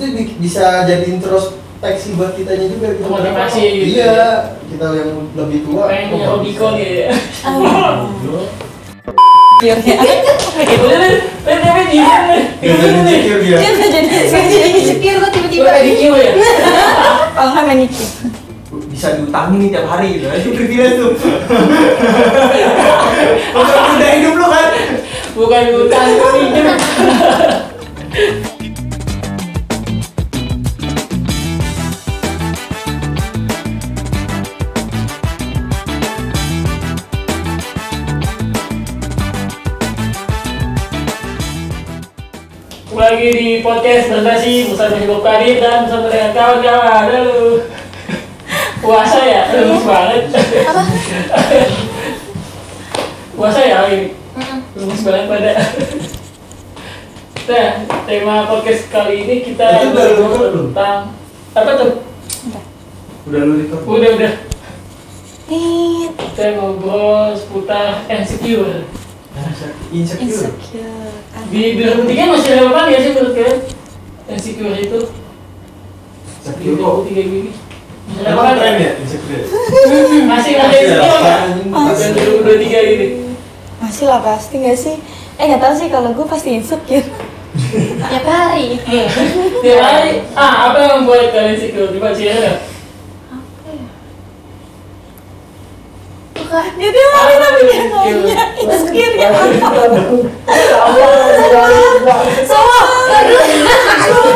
itu bisa jadi introspeksi buat kitanya juga gitu. Motivasi gitu. Iya, kita yang lebih tua. Pengen punya hobi kok ya. Insecure Udah deh, tapi dia Insecure dia. dia udah jadi insecure kok tiba-tiba kayak di Q ya. kalau nggak main Niki Bisa diutangin nih tiap hari gitu. Itu privilege tuh. Udah hidup lu kan. Bukan utang, pinjam. Lagi di podcast Bersasi bersama Hidup Kadir dan bersama dengan kawan-kawan. Aduh, puasa ya, lemes banget. apa Puasa ya ini, lemes banget pada. Nah, tema podcast kali ini kita Itu udah lu record belum? tentang apa tuh? Udah lu record. Udah. nih Kita ngobrol seputar insecure. Insecure. insecure Di 2003 masih relevan ya sih menurut kalian? Insecure itu? Di Insecure kok. 2003 gini. Masih Emang relevan tren ya? ya insecure? Masih ada insecure nggak? Masih. Di 2023 gini. masih lah pasti nggak sih nggak tahu sih kalau gue pasti insecure tiap hari Tiap hari, apa yang membuat kalian insecure? Coba sih ya. apa ya bukan dia tiap hari tapi dia nanya insecure ya apa sama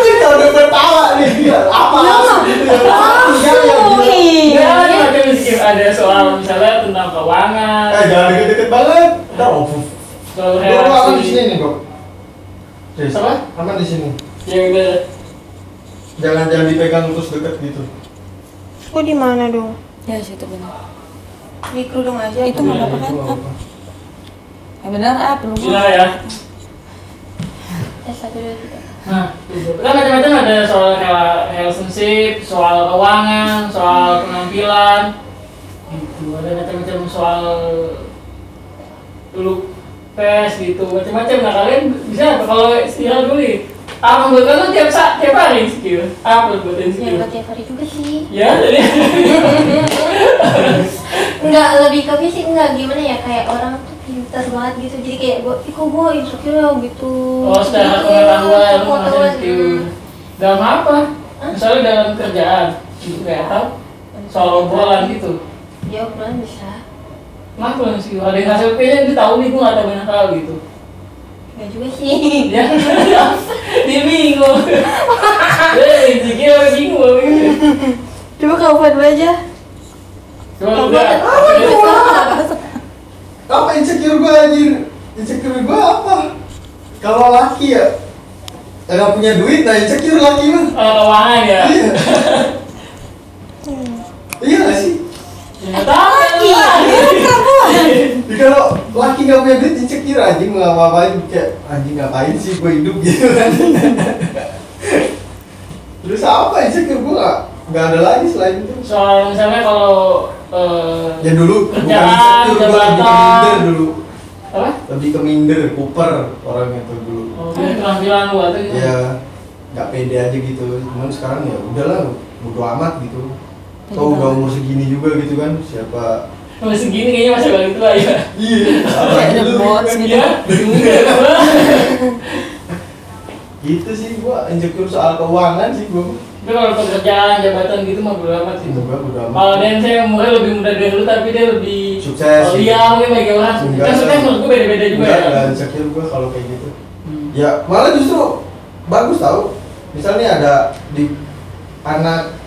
Kita udah bertawa nih dia. Apa gitu ya? Ya, ada macam insecure. Ada soal misalnya tentang keuangan. Jangan deket-deket banget. Ntar Soal Gua aman di relasi. sini nih, Bro. Jess, Apa? aman di sini. Ya udah. Jangan dipegang terus deket gitu. gue di mana dong ya situ benar di kerudung aja itu nggak apa-apa kan Itu nggak apa-apa. ya benar perlu Gila ya. satu dua tiga Nah, kan macam-macam ada soal relationship, soal keuangan, soal penampilan, gitu. Ada macam-macam soal look face gitu, macam-macam. Nah kalian bisa apa kalau istirahat dulu nih? Apa buat kalian tiap hari insecure? Apa buat Ya insecure? buat tiap hari juga sih. Ya, jadi Enggak, lebih ke fisik enggak gimana ya, kayak orang tuh pintar banget gitu. Jadi kayak gue, kok gue insecure ya gitu. oh secara Jadi kayak pengetahuan lu pengetahuan, masih insecure. Dalam apa? Misalnya dalam kerjaan, gitu kayak atau soal obrolan gitu. Ya obrolan bisa. Kenapa insecure? Ada yang ngasih opinion, dia tahu nih gue gak tahu banyak hal gitu. Enggak juga sih. Ya, dia bingung. Dia insecure, bingung. coba kau buat dulu aja Coba udah. Apa insecure gue anjir? Insecure gue apa? Kalau laki ya nggak punya duit, nah insecure laki mah. Keuangan ya. Iya. Iya nggak sih? Ya tahu kan. Jadi kalau laki nggak punya duit insecure, anjing nggak ngapain, kayak anjing ngapain sih gue hidup gitu kan. Terus apa insecure gue nggak ada lagi selain itu. Soal misalnya kalau Ya dulu bukan kerjaan, insecure, gue lebih ke jabatan. minder dulu. apa? Lebih ke minder, kuper orangnya tuh dulu. Oh, dari penampilan lu atau gitu. Ya nggak pede aja gitu. Cuman sekarang ya udahlah, bodo amat gitu. Tahu udah umur segini juga gitu kan, siapa? Masih segini kayaknya masih balik tua ya. Iya, apa Kayak gitu. The Bots gitu. Iya, bingung. Gitu sih gua insecure soal keuangan sih gua. Tapi kalau pekerjaan, jabatan gitu mah bodo amat sih. Itu gua bodo amat. Kalau Dan saya umurnya lebih muda dari lu tapi dia lebih Sukses. Oh iya, mungkin bagi orang sukses. Enggak. Kan sukses menurut gue beda-beda juga Enggak, ya. enggak insecure gua kalau kayak gitu. Ya malah justru bagus tau. Misalnya ada di anak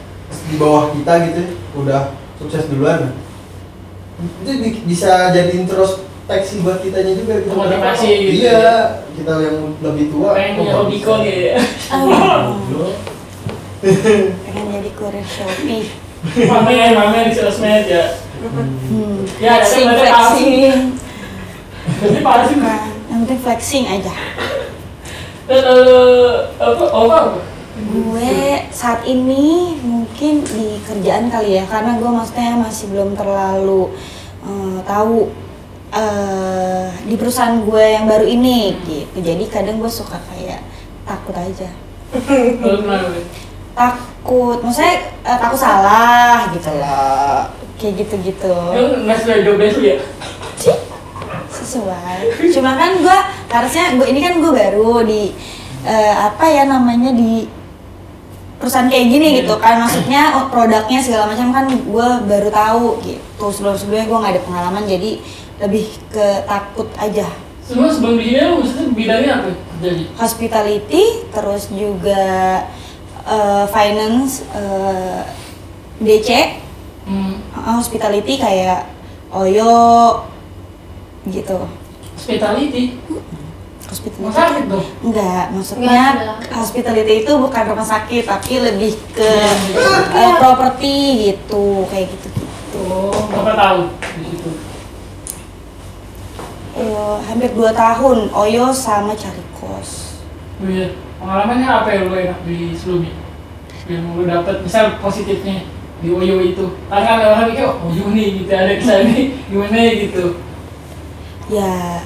di bawah kita gitu udah sukses duluan. Itu bisa jadi introspeksi buat kitanya juga gitu. Motivasi gitu. Iya, kita yang lebih tua. Pengen punya kok hobi bisa. kok ya. pengen jadi kurir Shopee Mamen di sosmed ya. Ya, ada flexing kan ada flexing Jadi palsu. nah, yang penting flexing aja Dan apa? gue saat ini mungkin di kerjaan kali ya karena gue maksudnya masih belum terlalu tahu di perusahaan gue yang baru ini gitu jadi kadang gue suka kayak takut aja Kalau kenapa? Takut, maksudnya takut salah gitu loh, kayak gitu-gitu. Emang nggak sesuai job desk lu ya? Sesuai. Cuma kan ini kan gue baru di apa ya namanya di perusahaan kayak gini gitu kan, maksudnya produknya segala macam kan gue baru tahu gitu. Sebelumnya gue nggak ada pengalaman, jadi lebih ke takut aja. Sebelum di sini lu maksudnya bidangnya apa? Jadi Hospitality, terus juga finance, DC, hospitality kayak Oyo gitu. hospitality. Hospitality. Rumah sakit dong? Enggak, maksudnya Enggak. hospitality itu bukan rumah sakit, tapi lebih ke properti gitu, kayak gitu-gitu. Oh, berapa tahun di situ? Hampir 2 tahun, Oyo sama cari kos. Oh iya, pengalamannya apa yang lu enak di sebelumnya? Yang lu dapat, misal positifnya di Oyo itu. Karena ada orang mikir, oh Oyo nih gitu, ada kesana nih, gimana gitu. Ya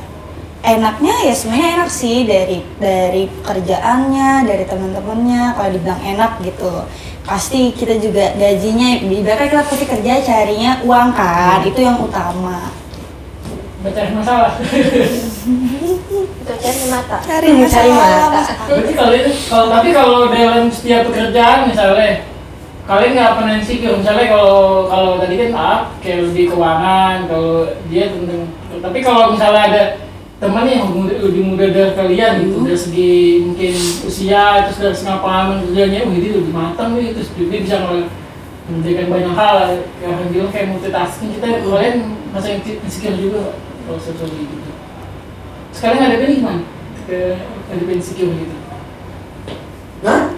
enaknya ya sebenarnya enak sih, dari pekerjaannya, dari teman-temannya. Kalau dibilang enak gitu, pasti kita juga gajinya, ibaratnya kita pasti kerja carinya uang kan, itu yang utama. Baca masalah. Itu cari mata. Cari Cari masalah. mata. Berarti tapi kalau dalam setiap pekerjaan misalnya kalian nggak pernah insecure, misalnya kalau tadi kan kayak lebih keuangan, kalau dia tentang, tapi kalau misalnya ada teman yang lebih muda dari kalian gitu, dari segi mungkin usia, terus dari segi pengalaman kerjanya, dia lebih matang nih, terus dia bisa mengerjakan banyak hal, yang bilang kayak multitasking, kalian masa insecure juga nggak? Kalau sesuatu gitu sekarang ngadepin gimana? Ngadepin insecure gitu? Nah,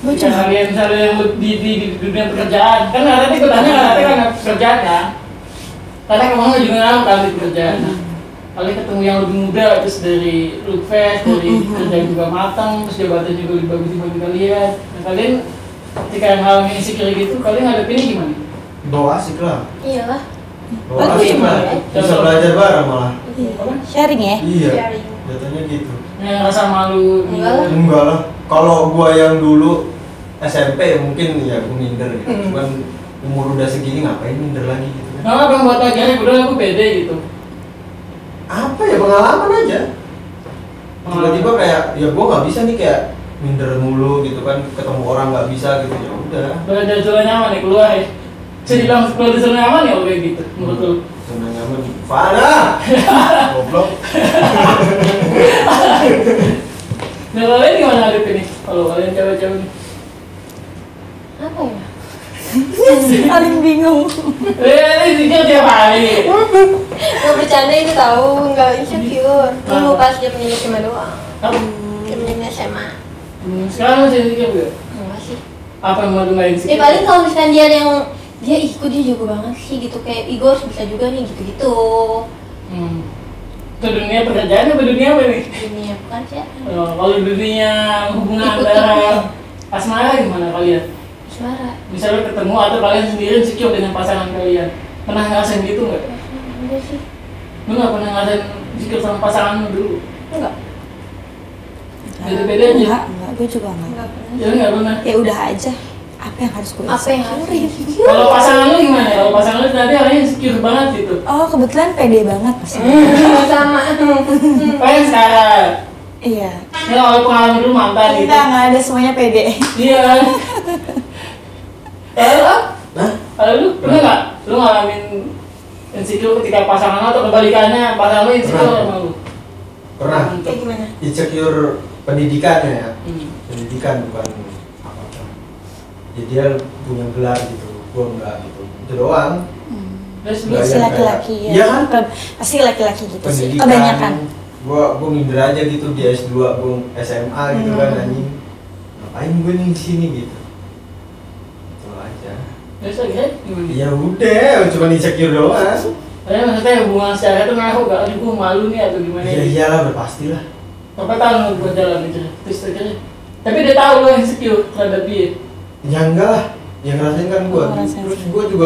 Jika kalian misalnya yang di dunia pekerjaan, kan nanti gue tanya kan pekerjaan kan? Karena kamu juga ngaruh kan di pekerjaan. Kalian ketemu yang lebih muda, terus dari Lukfest, dari kerjaan juga matang, terus jabatan juga lebih bagus dibanding kalian. Nah kalian ketika yang hal yang insecure gitu, kalian ngadepinnya gimana? bawa asik lah. Iyalah. Bawa asik lah. Bisa belajar bareng malah. Apa? Sharing ya. Iya. Sharing. Jatuhnya gitu. Yang rasa malu Enggak lah. Enggak lah. Kalau gua yang dulu SMP mungkin ya gua minder gitu. Cuman umur udah segini ngapain minder lagi gitu kan. Nah, apa yang buat akhirnya aku pede gitu? Apa ya, pengalaman aja. Tiba-tiba kayak ya gua nggak bisa nih kayak minder mulu gitu kan, ketemu orang nggak bisa gitu, ya udah. Berada zona nyaman ya keluar ya. Bisa dibilang keluar dari zona nyaman ya kayak gitu menurut lu? Zona nyaman. Fana. Goblok. Nah kalian gimana ngadepin nih? Kalau kalian cewek-cewek nih? Apa ya? Paling bingung. Ini pikir tiap hari. Nggak bercanda itu tahu, nggak insecure. Dulu pas zaman SMA doang. Apa? Zaman SMA. Sekarang masih insecure gak? Enggak sih. Apa yang mau main insecure? Paling kalau misalnya dia ada yang dia ikut dia jago banget sih gitu, kayak ih gue harus bisa juga nih gitu-gitu. Itu dunia pekerjaan apa dunia apa nih? Dunia pekerjaan. Kalau dunia hubungan Ikut antara asmara gimana kalian? Suara. Misalnya ketemu atau kalian sendiri insecure dengan pasangan kalian, pernah ngerasain gitu nggak? Enggak sih. Lu nggak pernah ngerasain insecure sama pasangan lu dulu? Enggak. Beda-beda aja. Enggak, gue juga enggak. Enggak pernah. Ya nggak pernah. Ya udah aja. Apa yang harus gue Apa yang harus insecurein? Kalau pasangan lu gimana? Kalau pasangan lu tadi orangnya insecure banget gitu. Oh, kebetulan pede banget pasti. sama. Pengen sekarang. Iya. Ya kalau pengalaman dulu mantan gitu. Enggak ada semuanya pede. Iya. Kalau Nah, kalau lu pernah nggak? Lu ngalamin insecure ketika pasangan lu atau kebalikannya pasangan lu insecure Pernah. sama lu? pernah Kayak gimana? insecure pendidikannya ya. Hmm. Pendidikan bukan apa-apa. Jadi dia punya gelar gitu, gua enggak gitu. Itu doang. Terus lu Nggak Pasti yang laki-laki kayak- ya. Iya kan? Pasti laki-laki gitu sih. Pendidikan. Kebanyakan. Gua minder aja gitu di S2, gua SMA gitu kan anjing. Ngapain gue nih di sini gitu. Itu aja. terus akhirnya gimana? Ya udah, cuma insecure doang. Tapi maksudnya hubungan secara itu ngaruh gak? Aduh gue malu nih atau gimana? Ya iyalah, udah pastilah. Berapa tahun lu buat jalan gitu? Terus akhirnya tapi dia tahu lo insecure terhadap dia. Ya enggak lah, yang ngerasain kan gua. Oh, ngerasain. Terus gua juga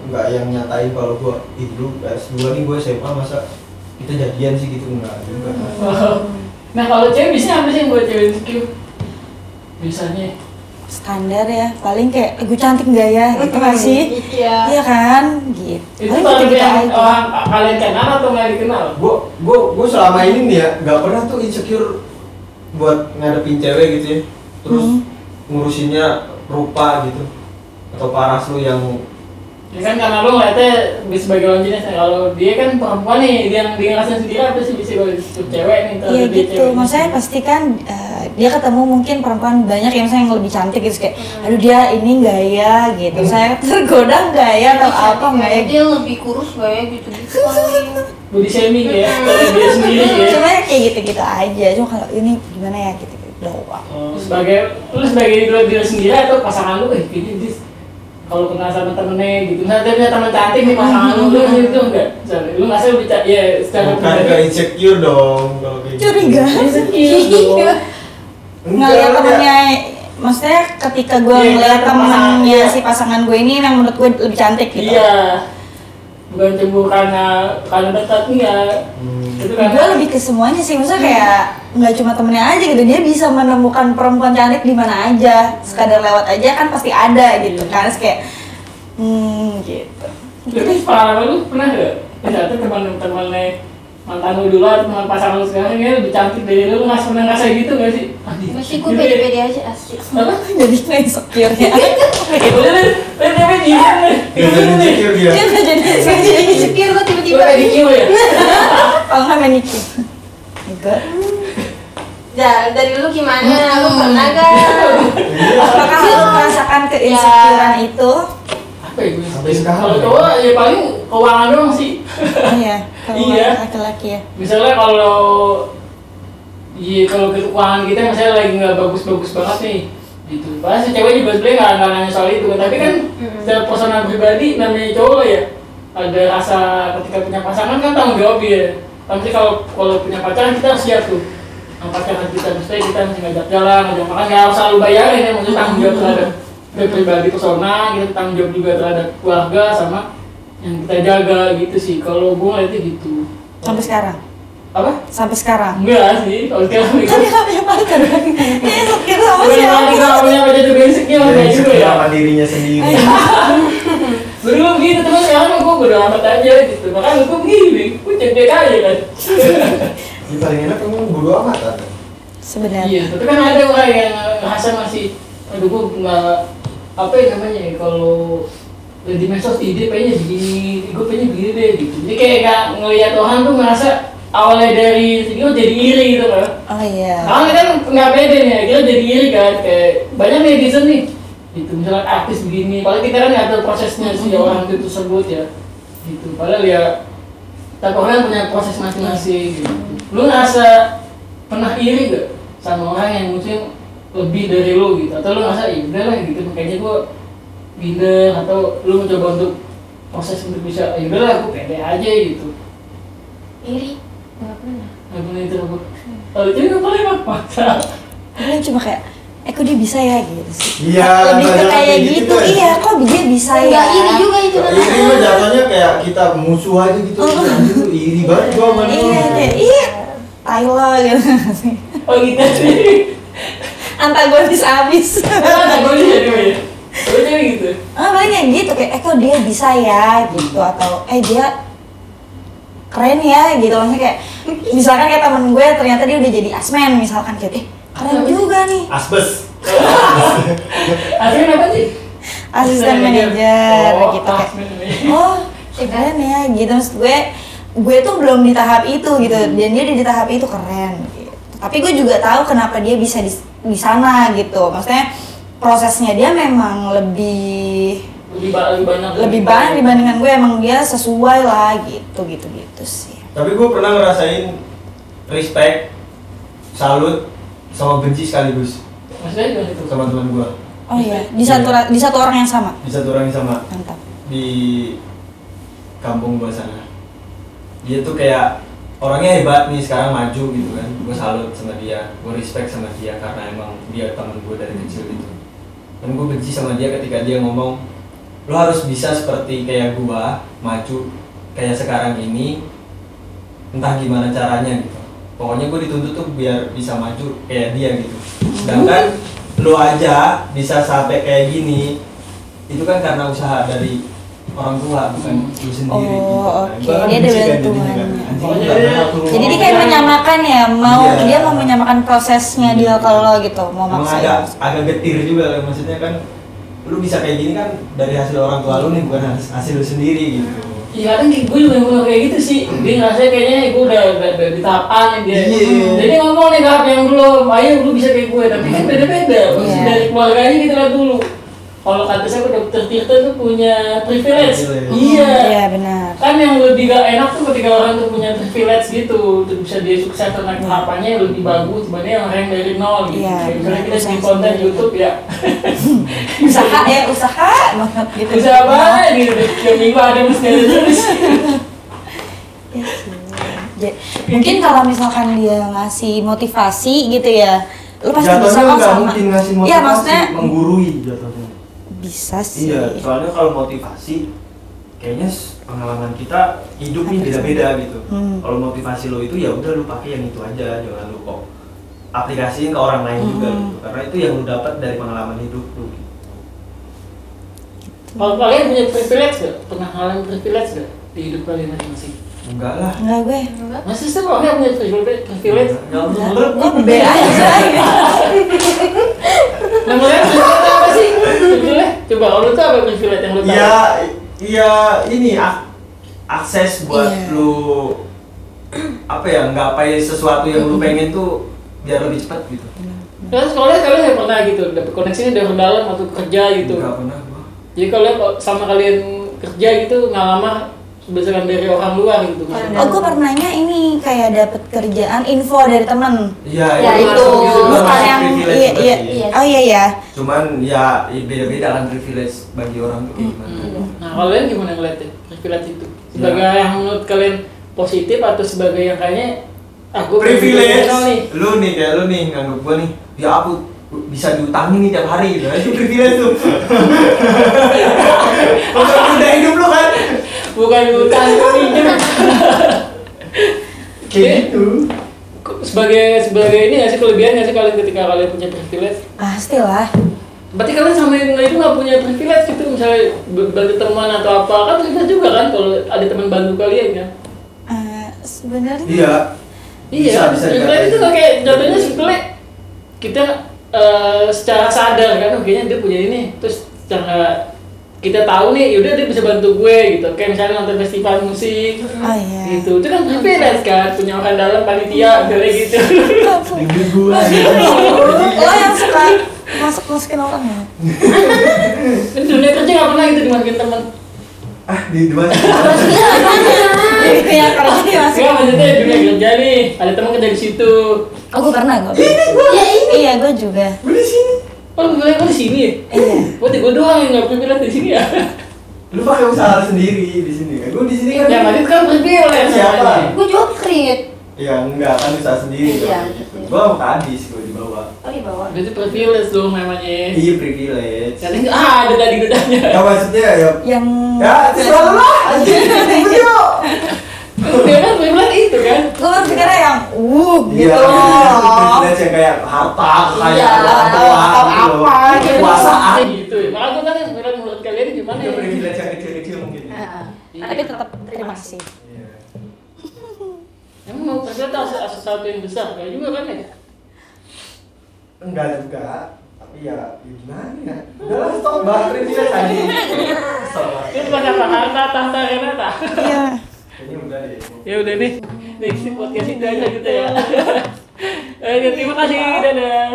nggak yang nyatain kalau gua dulu S2 nih gua SMA masa kita jadian sih gitu, enggak juga. Nah kalau cewek biasanya apa sih yang buat cewek insecure? biasanya? Standar ya, paling kayak gue cantik nggak ya, gitu nggak sih? Iya. Iya kan, gitu. Itu Paling kalau gitu yang aja. orang kalian kenal atau nggak dikenal? Gue selama ini nih ya nggak pernah tuh insecure buat ngadepin cewek gitu ya, terus ngurusinnya rupa gitu atau paras lu yang Ya kan karena lu ngeliatnya sebagai lawan jenis. Kalau dia kan perempuan nih, dia ngerasain sendiri apa sih bisa kalau disebut cewek nih? terus Iya dia gitu, cewek. maksudnya pasti kan dia ketemu mungkin perempuan banyak yang misalnya yang lebih cantik gitu kayak, aduh dia ini nggak ya gitu, saya tergoda nggak ya atau apa nggak ya? Dia lebih kurus gak ya gitu-gitu paling. Body shaming ya, kalau dia sendiri ya. Cuma ya kayak gitu-gitu aja, cuma kalau ini gimana ya gitu-gitu doang. Lu sebagai diri sendiri atau pasangan lu, kayaknya dia kalau kenal sama temennya gitu, misalnya dia punya teman cantik nih pasangan lu itu enggak? Misalnya, lu nggak sih bicara, ya secara bukan pribadi. gak insecure dong kalau kayak gitu. Curiga. Insecure dong. Ngeliat temennya, maksudnya ketika gue Iya, ngeliat kan pasangan, temennya iya. si pasangan gue ini yang menurut gue lebih cantik gitu. Iya, bukan cemburu karena dekat enggak. Itu kan Gue lebih ke semuanya sih, maksudnya kayak nggak cuma temennya aja gitu, dia bisa menemukan perempuan cantik di mana aja, sekadar lewat aja kan pasti ada gitu kan, terus kayak gitu. Tapi pengalaman lu pernah nggak? Misalnya teman-temannya mantan lu dulu atau teman pasangan lu sekarang kayaknya lebih cantik dari lu nggak pernah ngerasa gitu nggak sih? Masih gue pede-pede aja asik. Apa? Jadi nggak insecure ya. Udah deh, dia diem deh. Gak jadi insecure dia. Dia nggak jadi Insecure gue Lu tiba-tiba. kayak di Q ya? kalau nggak manicure. Enggak. Ya, dari lu gimana? Lu pernah gak? Apakah lu merasakan keinsecurean itu? Apa ya gue? Sampai sekarang. Kalau cowok ya paling keuangan doang sih. Oh iya, kalau Iya. laki-laki ya. Misalnya kalau keuangan kita misalnya lagi nggak bagus-bagus banget nih, gitu. Pasti cewek juga sebenarnya nggak nanya soal itu kan. Tapi kan secara personal pribadi namanya cowok ya, ada rasa ketika punya pasangan kan tanggung jawab ya. Tapi kalau punya pacaran kita harus siap tuh. Pacaran kita mesti kita mesti ngajak jalan, ngajak makan, nggak harus selalu bayarin ya, maksudnya tanggung jawab terhadap pribadi personal, kita tanggung jawab juga terhadap keluarga sama yang kita jaga gitu sih. Kalau gue ngeliatnya gitu. Sampai sekarang. Apa? Sampai sekarang. Enggak sih, kalau sekarang Kan dia nggak punya pacar kan? Dia insecure sama Bukan siapa? kita nggak punya pacar juga insecure Dia kayak gitu insecure ya. sama dirinya sendiri. Dulu gitu, tapi sekarang gue bodo amat aja gitu. Makanya gue begini, gue cek aja kan. Ini paling enak emang bodo amat kan. Sebenarnya. Iya, tapi kan ada orang yang ngerasa masih, aduh gue nggak apa ya namanya ya, kalau di medsos ide pengennya begini, gue pengennya begini deh gitu. Jadi kayak nggak ngelihat orang tuh ngerasa awalnya dari segi jadi iri gitu kan. Oh iya. Sekarang kita nggak pede nih, kita jadi iri kan, kayak banyak netizen nih, gitu misalnya artis begini, padahal kita kan nggak tahu prosesnya si orang itu tersebut ya, gitu. Padahal ya, tapi orang punya proses masing-masing gitu. Lu ngerasa pernah iri gak sama orang yang mungkin lebih dari lu gitu, atau lu ngerasa ya udah lah gitu, kayaknya gua minder, atau lu mencoba untuk proses untuk bisa, ya udah lah gua pede aja gitu. Iri? Gak pernah. Nggak pernah itu aku. Kalau jadi nggak paling apa? Paling cuma kayak, kok dia bisa ya gitu sih. Iya, Lebih ke banyak kayak kayak gitu, gitu kan. iya kok dia bisa ya. Enggak iri juga itu Iri mah jatuhnya kayak kita musuh aja gitu. Anjir lu iri banget gua sama lu. Iya, kayak iya. Thailand gitu sih. Oh gitu sih. Antagonis abis. Ada gue jadi ya. Gue jadi gitu. Paling kayak gitu kayak, kok dia bisa ya gitu, atau dia keren ya gitu, maksudnya kayak misalkan kayak temen gue ternyata dia udah jadi asmen misalkan kayak keren juga nih, Asbes. Akhirnya apa sih? asisten manajer gitu kayak asisten manajer. oh keren ya gitu. Maksud gue tuh belum di tahap itu gitu, dan dia di tahap itu keren gitu. Tapi gue juga tahu kenapa dia bisa di sana gitu, maksudnya prosesnya dia memang lebih banyak dibandingkan gue, emang dia sesuai lah gitu sih. Tapi gue pernah ngerasain respect, salut, sama benci sekaligus Maksudnya gimana itu? sama teman gue. Oh iya, di satu orang yang sama. Di satu orang yang sama. Mantap. Di kampung gue sana. Dia tuh kayak orangnya hebat nih, sekarang maju gitu kan. Gue salut sama dia, gue respect sama dia karena emang dia temen gue dari kecil gitu. Dan gue benci sama dia ketika dia ngomong, lo harus bisa seperti kayak gue, maju kayak sekarang ini, entah gimana caranya gitu. Pokoknya gue dituntut tuh biar bisa maju kayak dia gitu. Sedangkan lo aja bisa sampai kayak gini, itu kan karena usaha dari orang tua bukan lu sendiri. Oh, gitu. oke. Dia ada bantuan. Jadi dia kayak Iya. menyamakan ya, Iya. dia mau menyamakan prosesnya dia ke lo gitu, mau Emang maksain. agak getir juga kan, maksudnya kan lu bisa kayak gini kan dari hasil orang tua lu nih, bukan hasil lu sendiri gitu. Iya kadang gue juga ngomong kayak gitu sih. Dia ngerasa kayaknya gue udah di tahapan dia. Iya. Jadi ngomong nih Kak, yang belum, ayo lu bisa kayak gue, tapi kan beda-beda. Pasti Iya. dari keluarganya kita lihat dulu. Kalau kata saya dokter Tirta tuh punya privilege. Privilege. Iya. Iya benar. Kan yang lebih gak enak tuh ketika orang tuh punya privilege gitu, tuh bisa dia sukses karena tahapannya lebih bagus dibanding orang yang dari nol gitu. Iya, Kayak misalnya kita benar. bikin konten YouTube ya. Usaha banget gitu. Usaha banget gitu. Tiap minggu ada mesti ada terus. Iya sih. Mungkin kalau misalkan dia ngasih motivasi gitu ya, lu pasti bisa Jatuhnya kok nggak sama. mungkin ngasih motivasi, Iya maksudnya menggurui jatuhnya. bisa sih. Iya, soalnya kalau motivasi kayaknya pengalaman kita hidup nih beda-beda gitu. Kalau motivasi lo itu ya udah lu pakai yang itu aja, jangan lu kok aplikasiin ke orang lain juga gitu. Karena itu yang lu dapat dari pengalaman hidup lu. Gitu. Kalau kalian punya privilege gak? Pernah ngalamin privilege gak di hidup kalian masing-masing? Enggak lah. Enggak gue. Masih sih kok nggak punya privilege? Gue bebe aja. Namanya privilege apa sih? Privilege? Coba kalau lu tuh apa privilege yang lu tahu? Iya ini akses buat Iya. lu apa ya, nggapai sesuatu yang lu pengen tuh biar lebih cepat gitu. Kan sekolah kalian nggak pernah gitu dapet koneksinya dari dalam atau kerja gitu. Enggak pernah gua. Jadi kalian sama kalian kerja gitu nggak lama berdasarkan dari orang luar gitu. Oh gue pernahnya ini kayak dapet kerjaan info dari temen. Iya, Ya, itu. masuk gitu, Bukan masuk yang privilege iya juga iya. sih. Iya. Oh iya ya. Cuman ya beda-beda kan privilege bagi orang tuh kayak gimana. Nah kalian gimana ngeliatnya privilege itu? Ya. Sebagai yang menurut kalian positif atau sebagai yang kayaknya gue Privilege, nih. lu nih kayak lu nih nganggep gua nih, ya aku bisa diutangin nih tiap hari gitu, itu privilege tuh. Untuk udah hidup lu kan, Bukan utang pinjam. kayak gitu. Sebagai ini nggak sih kelebihan nggak sih kalian ketika kalian punya privilege? Pasti lah. Berarti kalian sama yang itu nggak punya privilege gitu, misalnya bantu teman atau apa, kan privilege juga kan kalau ada teman bantu kalian kan? Sebenarnya. Iya. Iya, Bisa privilege itu dikatakan. kayak jatuhnya sebetulnya kita secara sadar kan, oh, kayaknya dia punya ini, terus secara kita tahu nih, yaudah dia bisa bantu gue gitu, kayak misalnya nonton festival musik, Oh iya. gitu, itu kan privilege kan, punya orang dalam panitia, misalnya gitu. Ribet gua. Lo yang suka masukin orang ya? Kan dunia kerja nggak pernah gitu dimasukin teman. Di mana? Iya kerja dimasukin. Enggak, maksudnya dunia kerja nih, ada teman kerja di situ. Oh gue pernah gue. Ya ini. Iya gue juga. Gua di sini. Oh, gue di sini ya? Iya. Berarti gue doang yang nggak privilege di sini ya? Lu pakai usaha sendiri di sini kan? Gua di sini kan. Ya, Madit kan privilege Siapa? namanya. Gue juga keringet. Ya enggak kan usaha sendiri. Iya. Gua mau ke Adis gua di bawah. Oh di bawah. Berarti privilege dong namanya. Iya privilege. Katanya ada tadi dudanya. Ya maksudnya ya. Yang. Ya terserah lu lah. Anjing. Yuk. Dia kan privilege itu kan. Gue berpikirnya yang Iya, gitu. privilege yang kayak harta, Iya, kekayaan, atau apa gitu. kekuasaan. Gitu ya. Makanya gue kan menurut kalian gimana Itu ya? privilege yang kecil-kecil mungkin. Tapi tetap terima kasih. Iya. Emang mau privilege itu sesuatu yang besar, kayak juga kan ya? Enggak juga. Tapi ya gimana ya? Udahlah stop bahas privilege aja. Stop lah. Itu bukan apa harta, tahta, renata. Iya. Kayaknya udah deh. Ya udah nih, next podcast itu aja gitu ya. Terima kasih, dadah.